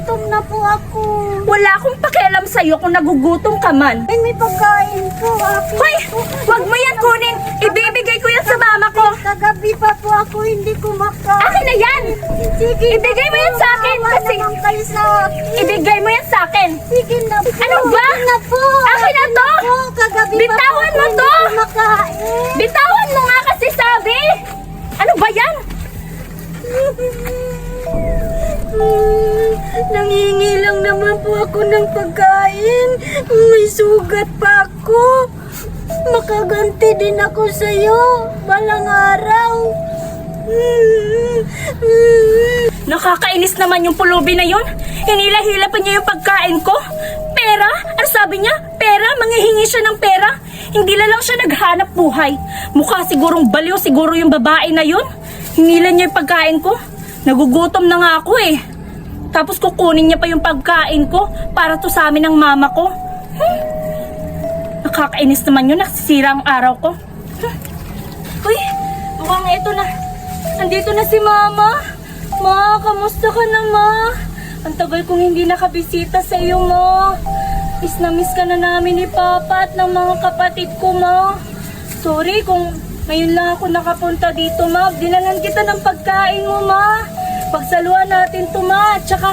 Nagugutom na po ako. Wala akong pakialam sa'yo kung nagugutom ka man. Ay, may pagkain po. Akin Hoy! po. Wag mo yan kunin! Ibibigay ko yan sa mama ko! Kagabi pa po ako hindi kumakain. Akin na yan! Sige. Ibigay mo yan sa akin Maawa kasi... naman kayo sa akin. Ibigay mo yan sa akin! Sige na po. Ano ba? Sige na po. Akin na to! Po, kagabi Bitawan pa po mo ako to! hindi kumakain. Bitawan mo nga kasi sabi! Ano ba yan? Nangingi lang naman po ako ng pagkain. May sugat pa ako. Makaganti din ako sa'yo. Balang araw. Nakakainis naman yung pulubi na yun. Hinila-hila pa niya yung pagkain ko. Pera? Ano sabi niya? Pera? Manghihingi siya ng pera? Hindi na lang siya naghanap buhay. Mukha sigurong baliw siguro yung babae na yun. Hinila niya yung pagkain ko. Nagugutom na nga ako eh. Tapos kukunin niya pa yung pagkain ko para to sa amin ng mama ko. Nakakainis naman yun. Nasisira ang araw ko. Uy, mukhang ito na. Nandito na si mama. Ma, kamusta ka na ma? Ang tagal kong hindi nakabisita sa iyo ma. Miss na miss ka na namin ni Papa at ng mga kapatid ko ma. Sorry kung ngayon lang ako nakapunta dito ma. Dinalan kita ng pagkain mo ma. Pagsaluhan natin to ma. Tsaka